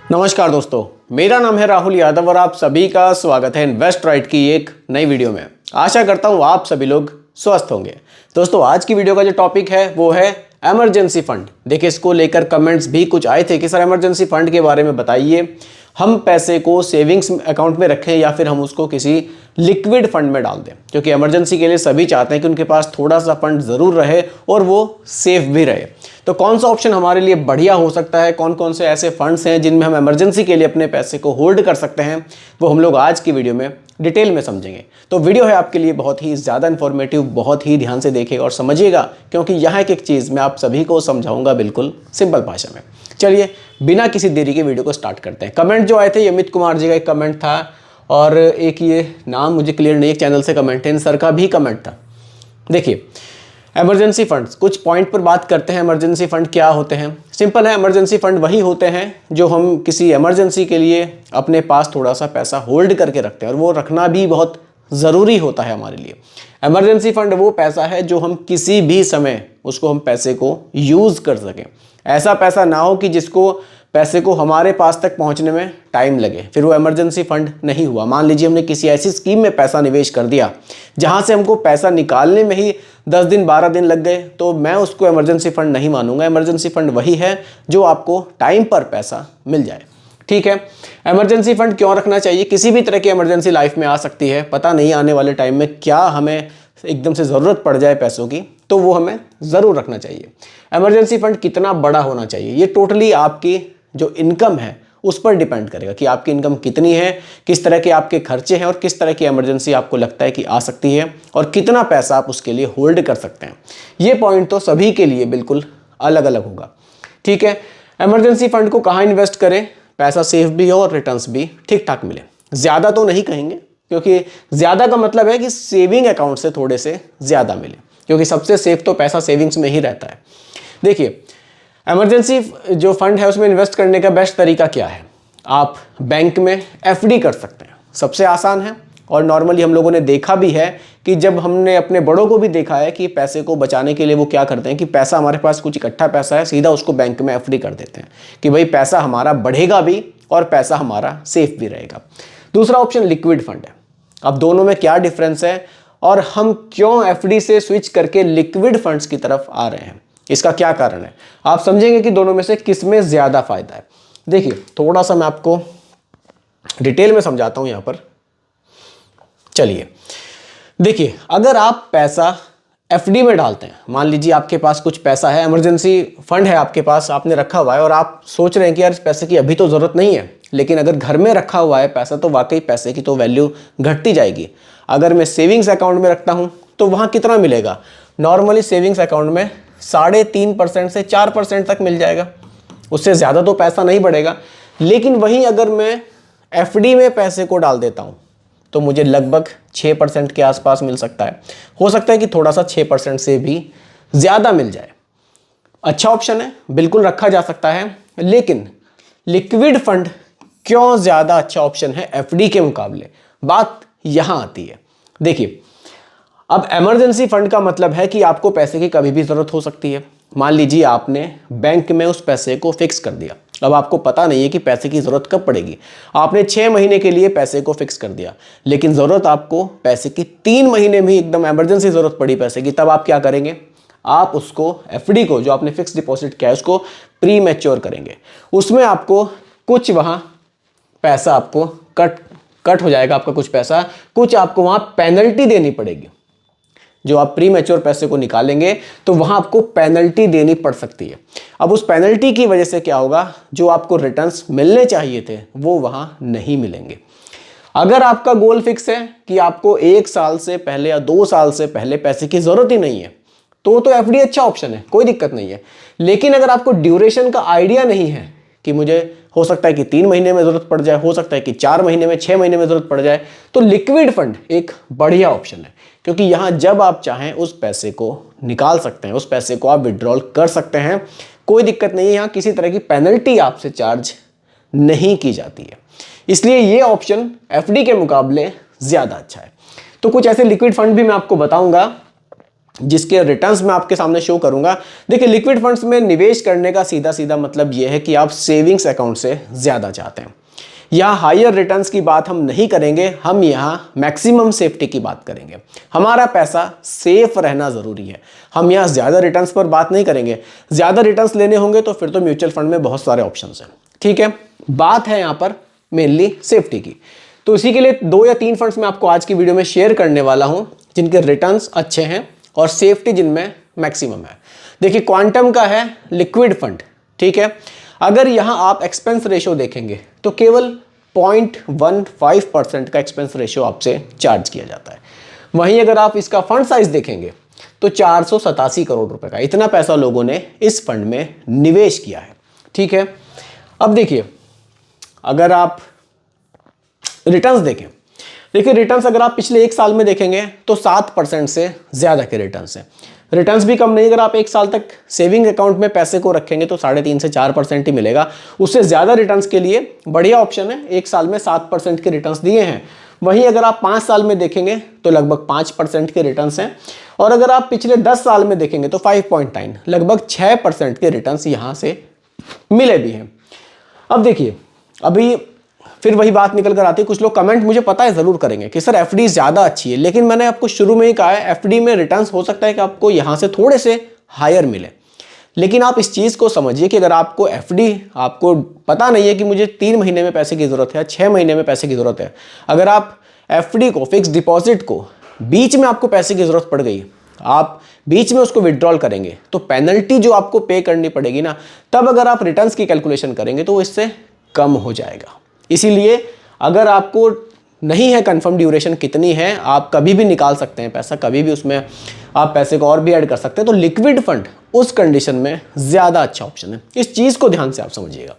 नमस्कार दोस्तों, मेरा नाम है राहुल यादव और आप सभी का स्वागत है इन्वेस्ट राइट की एक नई वीडियो में। आशा करता हूं आप सभी लोग स्वस्थ होंगे। दोस्तों, आज की वीडियो का जो टॉपिक है वो है इमरजेंसी फंड। देखिए, इसको लेकर कमेंट्स भी कुछ आए थे कि सर इमरजेंसी फंड के बारे में बताइए, हम पैसे को सेविंग्स अकाउंट में रखें या फिर हम उसको किसी लिक्विड फंड में डाल दें, क्योंकि इमरजेंसी के लिए सभी चाहते हैं कि उनके पास थोड़ा सा फंड ज़रूर रहे और वो सेफ भी रहे। तो कौन सा ऑप्शन हमारे लिए बढ़िया हो सकता है, कौन कौन से ऐसे फंड्स हैं जिनमें हम इमरजेंसी के लिए अपने पैसे को होल्ड कर सकते हैं, वो हम लोग आज की वीडियो में डिटेल में समझेंगे। तो वीडियो है आपके लिए बहुत ही ज़्यादा इन्फॉर्मेटिव, बहुत ही ध्यान से देखिएगा और समझिएगा, क्योंकि यहाँ एक चीज़ मैं आप सभी को समझाऊंगा बिल्कुल सिंपल भाषा में। चलिए बिना किसी देरी के वीडियो को स्टार्ट करते हैं। कमेंट जो आए थे, ये अमित कुमार जी का एक कमेंट था और एक ये नाम मुझे क्लियर नहीं, एक चैनल से कमेंट है, इन सर का भी कमेंट था। देखिए, इमरजेंसी फंड्स, कुछ पॉइंट पर बात करते हैं। इमरजेंसी फंड क्या होते हैं? सिंपल है, इमरजेंसी फंड वही होते हैं जो हम किसी इमरजेंसी के लिए अपने पास थोड़ा सा पैसा होल्ड करके रखते हैं, और वो रखना भी बहुत ज़रूरी होता है हमारे लिए। इमरजेंसी फंड वो पैसा है जो हम किसी भी समय उसको हम पैसे को यूज़ कर सकें। ऐसा पैसा ना हो कि जिसको पैसे को हमारे पास तक पहुंचने में टाइम लगे, फिर वो इमरजेंसी फंड नहीं हुआ। मान लीजिए हमने किसी ऐसी स्कीम में पैसा निवेश कर दिया जहां से हमको पैसा निकालने में ही 10 दिन 12 दिन लग गए, तो मैं उसको इमरजेंसी फंड नहीं मानूंगा। इमरजेंसी फंड वही है जो आपको टाइम पर पैसा मिल जाए। ठीक है, इमरजेंसी फंड क्यों रखना चाहिए? किसी भी तरह की इमरजेंसी लाइफ में आ सकती है, पता नहीं आने वाले टाइम में क्या हमें एकदम से ज़रूरत पड़ जाए पैसों की, तो वो हमें ज़रूर रखना चाहिए। इमरजेंसी फंड कितना बड़ा होना चाहिए, ये टोटली आपकी जो इनकम है उस पर डिपेंड करेगा कि आपकी इनकम कितनी है, किस तरह के आपके खर्चे हैं और किस तरह की इमरजेंसी आपको लगता है कि आ सकती है, और कितना पैसा आप उसके लिए होल्ड कर सकते हैं। ये पॉइंट तो सभी के लिए बिल्कुल अलग अलग होगा। ठीक है, इमरजेंसी फंड को कहाँ इन्वेस्ट करें, पैसा सेफ भी हो और रिटर्न्स भी ठीक ठाक मिले। ज़्यादा तो नहीं कहेंगे, क्योंकि ज़्यादा का मतलब है कि सेविंग अकाउंट से थोड़े से ज़्यादा मिले, क्योंकि सबसे सेफ तो पैसा सेविंग्स में ही रहता है। देखिए, इमरजेंसी जो फंड है उसमें इन्वेस्ट करने का बेस्ट तरीका क्या है? आप बैंक में एफडी कर सकते हैं, सबसे आसान है। और नॉर्मली हम लोगों ने देखा भी है कि जब हमने अपने बड़ों को भी देखा है कि पैसे को बचाने के लिए वो क्या करते हैं कि पैसा, हमारे पास कुछ इकट्ठा पैसा है, सीधा उसको बैंक में एफडी कर देते हैं कि भाई पैसा हमारा बढ़ेगा भी और पैसा हमारा सेफ भी रहेगा। दूसरा ऑप्शन लिक्विड फंड है। अब दोनों में क्या डिफरेंस है और हम क्यों एफडी से स्विच करके लिक्विड फंड्स की तरफ आ रहे हैं, इसका क्या कारण है? आप समझेंगे कि दोनों में से किस में ज़्यादा फायदा है। देखिए, थोड़ा सा मैं आपको डिटेल में समझाता हूं यहां पर। चलिए देखिए, अगर आप पैसा एफडी में डालते हैं, मान लीजिए आपके पास कुछ पैसा है, इमरजेंसी फंड है आपके पास, आपने रखा हुआ है और आप सोच रहे हैं कि यार इस पैसे की अभी तो ज़रूरत नहीं है, लेकिन अगर घर में रखा हुआ है पैसा तो वाकई पैसे की तो वैल्यू घटती जाएगी। अगर मैं सेविंग्स अकाउंट में रखता हूँ तो वहाँ कितना मिलेगा? नॉर्मली सेविंग्स अकाउंट में 3.5% से 4% तक मिल जाएगा, उससे ज़्यादा तो पैसा नहीं बढ़ेगा। लेकिन वहीं अगर मैं एफडी में पैसे को डाल देता हूँ तो मुझे लगभग 6% के आसपास मिल सकता है। हो सकता है कि थोड़ा सा 6% से भी ज़्यादा मिल जाए। अच्छा ऑप्शन है, बिल्कुल रखा जा सकता है। लेकिन लिक्विड फंड क्यों ज़्यादा अच्छा ऑप्शन है एफडी के मुकाबले, बात यहाँ आती है। देखिए, अब इमरजेंसी फंड का मतलब है कि आपको पैसे की कभी भी ज़रूरत हो सकती है। मान लीजिए आपने बैंक में उस पैसे को फिक्स कर दिया, अब आपको पता नहीं है कि पैसे की ज़रूरत कब पड़ेगी। आपने 6 महीने के लिए पैसे को फिक्स कर दिया, लेकिन ज़रूरत आपको पैसे की 3 महीने में एकदम इमरजेंसी ज़रूरत पड़ी पैसे की, तब आप क्या करेंगे? आप उसको एफडी को, जो आपने फिक्स डिपॉजिट किया है, उसको प्री मैच्योर करेंगे। उसमें आपको कुछ वहाँ पैसा आपको कट हो जाएगा, आपका कुछ पैसा, कुछ आपको वहाँ पेनल्टी देनी पड़ेगी। जो आप प्री मैच्योर पैसे को निकालेंगे तो वहां आपको पेनल्टी देनी पड़ सकती है। अब उस पेनल्टी की वजह से क्या होगा? जो आपको रिटर्न्स मिलने चाहिए थे वो वहां नहीं मिलेंगे। अगर आपका गोल फिक्स है कि आपको 1 साल से पहले या 2 साल से पहले पैसे की जरूरत ही नहीं है, तो एफडी अच्छा ऑप्शन है, कोई दिक्कत नहीं है। लेकिन अगर आपको ड्यूरेशन का आइडिया नहीं है कि मुझे हो सकता है कि 3 महीने में जरूरत पड़ जाए, हो सकता है कि 4 महीने में, 6 महीने में जरूरत पड़ जाए, तो लिक्विड फंड एक बढ़िया ऑप्शन है। क्योंकि यहां जब आप चाहें उस पैसे को निकाल सकते हैं, उस पैसे को आप विड्रॉल कर सकते हैं, कोई दिक्कत नहीं है। यहां किसी तरह की पेनल्टी आपसे चार्ज नहीं की जाती है, इसलिए ये ऑप्शन एफडी के मुकाबले ज्यादा अच्छा है। तो कुछ ऐसे लिक्विड फंड भी मैं आपको बताऊंगा जिसके रिटर्न्स मैं आपके सामने शो करूंगा। देखिए, लिक्विड फंड्स में निवेश करने का सीधा सीधा मतलब यह है कि आप सेविंग्स अकाउंट से ज़्यादा चाहते हैं। यहाँ हायर रिटर्न्स की बात हम नहीं करेंगे, हम यहाँ मैक्सिमम सेफ्टी की बात करेंगे। हमारा पैसा सेफ रहना ज़रूरी है। हम यहाँ ज़्यादा रिटर्न्स पर बात नहीं करेंगे। ज़्यादा रिटर्न्स लेने होंगे तो फिर तो म्यूचुअल फंड में बहुत सारे ऑप्शंस हैं। ठीक है, बात है यहाँ पर मेनली सेफ्टी की। तो इसी के लिए 2 या 3 फंड्स मैं आपको आज की वीडियो में शेयर करने वाला हूँ जिनके रिटर्न्स अच्छे हैं और सेफ्टी जिनमें मैक्सिमम है। देखिए, क्वांटम का है लिक्विड फंड। ठीक है, अगर यहां आप एक्सपेंस रेशियो देखेंगे तो केवल 0.15% का एक्सपेंस रेशियो आपसे चार्ज किया जाता है। वहीं अगर आप इसका फंड साइज देखेंगे तो 487 करोड़ रुपए का, इतना पैसा लोगों ने इस फंड में निवेश किया है। ठीक है, अब देखिए, अगर आप रिटर्न्स देखें, देखिए रिटर्न्स अगर आप पिछले 1 साल में देखेंगे तो 7% से ज़्यादा के रिटर्न्स हैं। रिटर्न्स भी कम नहीं, अगर आप 1 साल तक सेविंग अकाउंट में पैसे को रखेंगे तो 3.5 से 4% ही मिलेगा। उससे ज़्यादा रिटर्न्स के लिए बढ़िया ऑप्शन है, 1 साल में 7% के रिटर्न्स दिए हैं। वहीं अगर आप 5 साल में देखेंगे तो लगभग 5% के रिटर्न्स हैं, और अगर आप पिछले 10 साल में देखेंगे तो 5.9, लगभग 6% के रिटर्न्स यहाँ से मिले भी हैं। अब देखिए, अभी फिर वही बात निकल कर आती है, कुछ लोग कमेंट मुझे पता है ज़रूर करेंगे कि सर एफडी ज़्यादा अच्छी है, लेकिन मैंने आपको शुरू में ही कहा है एफडी में रिटर्न्स हो सकता है कि आपको यहाँ से थोड़े से हायर मिले। लेकिन आप इस चीज़ को समझिए कि अगर आपको एफडी, आपको पता नहीं है कि मुझे 3 महीने में पैसे की ज़रूरत है, 6 महीने में पैसे की ज़रूरत है, अगर आप एफडी को, फिक्स डिपॉजिट को, बीच में आपको पैसे की ज़रूरत पड़ गई, आप बीच में उसको विड्रॉल करेंगे तो पेनल्टी जो आपको पे करनी पड़ेगी ना, तब अगर आप रिटर्न्स की कैलकुलेशन करेंगे तो वो इससे कम हो जाएगा। इसीलिए अगर आपको नहीं है कंफर्म ड्यूरेशन कितनी है, आप कभी भी निकाल सकते हैं पैसा, कभी भी उसमें आप पैसे को और भी ऐड कर सकते हैं, तो लिक्विड फंड उस कंडीशन में ज़्यादा अच्छा ऑप्शन है। इस चीज़ को ध्यान से आप समझिएगा।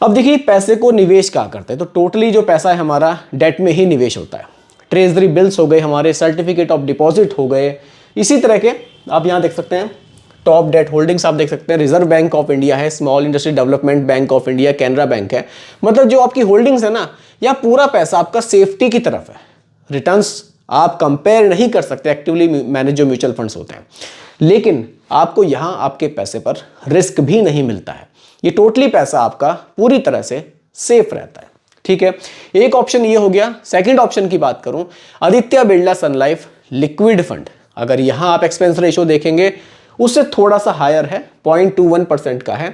अब देखिए, पैसे को निवेश कहाँ करते हैं, तो टोटली जो पैसा है हमारा डेट में ही निवेश होता है। ट्रेजरी बिल्स हो गए, हमारे सर्टिफिकेट ऑफ डिपॉजिट हो गए, इसी तरह के आप यहाँ देख सकते हैं टॉप डेट होल्डिंग्स आप देख सकते हैं। रिजर्व बैंक ऑफ इंडिया है, small industry development bank of India, Canara bank है। मतलब जो आपकी होल्डिंग्स है ना, या पूरा पैसा आपका सेफ्टी की तरफ है। रिटर्न्स आप कंपेयर नहीं कर सकते एक्टिवली मैनेज जो म्यूचुअल फंड्स होते हैं, लेकिन आपको यहाँ आपके पैसे पर रिस्क भी नहीं मिलता है। ये टोटली पैसा आपका पूरी तरह से सेफ रहता है। ठीक है, एक ऑप्शन ये हो गया। सेकेंड ऑप्शन की बात करूं, आदित्य बिरला सन लाइफ लिक्विड फंड। अगर यहाँ आप एक्सपेंस रेशियो देखेंगे उससे थोड़ा सा हायर है, 0.21% का है।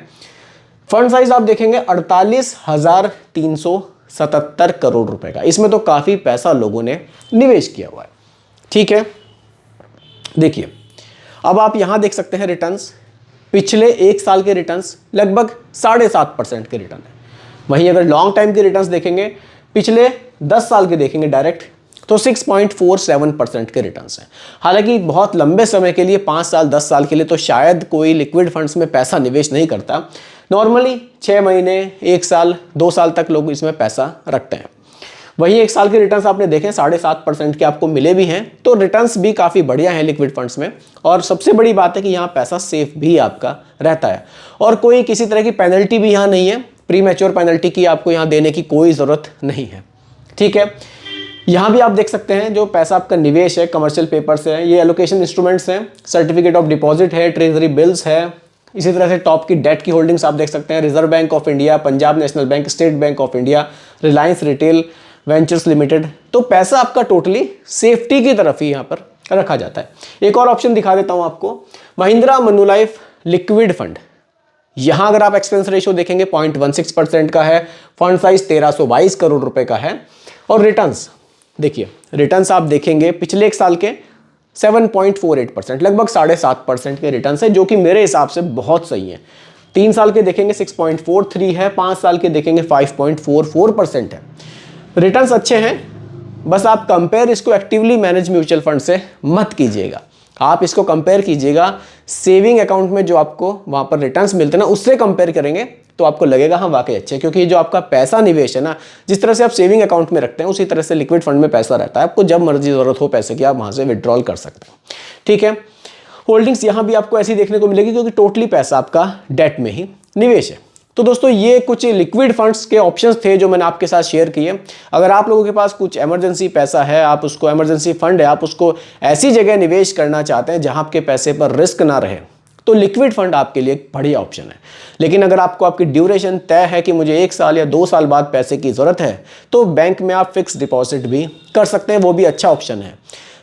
फंड साइज आप देखेंगे 48,377 करोड़ रुपए का। इसमें तो काफी पैसा लोगों ने निवेश किया हुआ है। ठीक है, देखिए अब आप यहां देख सकते हैं रिटर्न्स, पिछले 1 साल के रिटर्न्स लगभग 7.5% के रिटर्न है। वहीं अगर लॉन्ग टाइम के रिटर्न्स देखेंगे, पिछले 10 साल के देखेंगे डायरेक्ट, तो 6.47% के रिटर्न्स हैं। हालांकि बहुत लंबे समय के लिए, 5 साल 10 साल के लिए तो शायद कोई लिक्विड फंड्स में पैसा निवेश नहीं करता। नॉर्मली 6 महीने, 1 साल, 2 साल तक लोग इसमें पैसा रखते हैं। वहीं 1 साल के रिटर्न्स आपने देखें 7.5% के आपको मिले भी हैं, तो रिटर्न्स भी काफ़ी बढ़िया हैं लिक्विड फंड्स में। और सबसे बड़ी बात है कि यहाँ पैसा सेफ भी आपका रहता है और कोई किसी तरह की पेनल्टी भी यहाँ नहीं है। प्री मैच्योर पेनल्टी की आपको यहाँ देने की कोई ज़रूरत नहीं है। ठीक है, यहाँ भी आप देख सकते हैं जो पैसा आपका निवेश है, कमर्शियल पेपर्स है, ये एलोकेशन इंस्ट्रूमेंट्स हैं, सर्टिफिकेट ऑफ डिपॉजिट है, ट्रेजरी बिल्स है। इसी तरह से टॉप की डेट की होल्डिंग्स आप देख सकते हैं, reserve bank of India, Punjab national bank, state bank of India, Reliance retail ventures limited. तो पैसा आपका टोटली सेफ्टी की तरफ ही यहाँ पर रखा जाता है। एक और ऑप्शन दिखा देता हूँ आपको, महिंद्रा मन्नुलाइफ लिक्विड फंड। यहाँ अगर आप एक्सपेंस रेशियो देखेंगे 0.16% का है, फंड साइज 1322 करोड़ रुपए का है, और रिटर्न्स देखिए, रिटर्न्स आप देखेंगे पिछले 1 साल के 7.48%, लगभग 7.5% के रिटर्न्स है, जो कि मेरे हिसाब से बहुत सही है। 3 साल के देखेंगे 6.43 है, 5 साल के देखेंगे 5.44% है। रिटर्न्स अच्छे हैं, बस आप कंपेयर इसको एक्टिवली मैनेज म्यूचुअल फंड से मत कीजिएगा। आप इसको कंपेयर कीजिएगा सेविंग अकाउंट में जो आपको वहाँ पर रिटर्न्स मिलते हैं ना, उससे कंपेयर करेंगे तो आपको लगेगा हाँ वाकई अच्छे, क्योंकि जो आपका पैसा निवेश है ना, जिस तरह से आप सेविंग अकाउंट में रखते हैं उसी तरह से लिक्विड फंड में पैसा रहता है। आपको जब मर्जी ज़रूरत हो पैसे की, आप वहाँ से विड्रॉल कर सकते हैं। ठीक है, होल्डिंग्स यहाँ भी आपको ऐसी देखने को मिलेगी क्योंकि टोटली पैसा आपका डेट में ही निवेश है। तो दोस्तों ये कुछ लिक्विड फंड्स के ऑप्शंस थे जो मैंने आपके साथ शेयर किए। अगर आप लोगों के पास कुछ इमरजेंसी पैसा है, आप उसको इमरजेंसी फंड है, आप उसको ऐसी जगह निवेश करना चाहते हैं जहां आपके पैसे पर रिस्क ना रहे, तो लिक्विड फंड आपके लिए एक बढ़िया ऑप्शन है। लेकिन अगर आपको आपकी ड्यूरेशन तय है कि मुझे 1 साल या 2 साल बाद पैसे की ज़रूरत है, तो बैंक में आप फिक्स डिपॉजिट भी कर सकते हैं, वो भी अच्छा ऑप्शन है।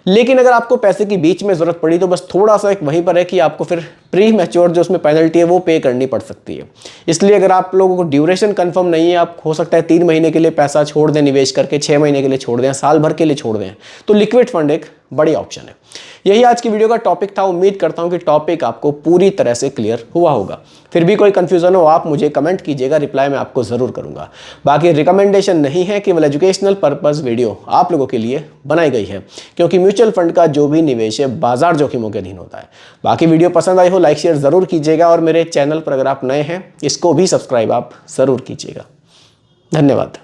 लेकिन अगर आपको पैसे की बीच में ज़रूरत पड़ी तो बस थोड़ा सा एक वहीं पर है कि आपको फिर प्री मैच्योर जो उसमें पेनल्टी है वो पे करनी पड़ सकती है। इसलिए अगर आप लोगों को ड्यूरेशन कंफर्म नहीं है, आप हो सकता है 3 महीने के लिए पैसा छोड़ दें निवेश करके, 6 महीने के लिए छोड़ दें, साल भर के लिए छोड़ दें, तो लिक्विड फंड एक बड़ी ऑप्शन है। यही आज की वीडियो का टॉपिक था। उम्मीद करता हूं कि टॉपिक आपको पूरी तरह से क्लियर हुआ होगा। फिर भी कोई कंफ्यूजन हो आप मुझे कमेंट कीजिएगा, रिप्लाई मैं आपको ज़रूर करूंगा। बाकी रिकमेंडेशन नहीं है, केवल एजुकेशनल पर्पस वीडियो आप लोगों के लिए बनाई गई है, क्योंकि म्यूचुअल फंड का जो भी निवेश है बाजार जोखिमों के अधीन होता है। बाकी वीडियो पसंद आई हो लाइक शेयर ज़रूर कीजिएगा, और मेरे चैनल पर अगर आप नए हैं इसको भी सब्सक्राइब आप ज़रूर कीजिएगा। धन्यवाद।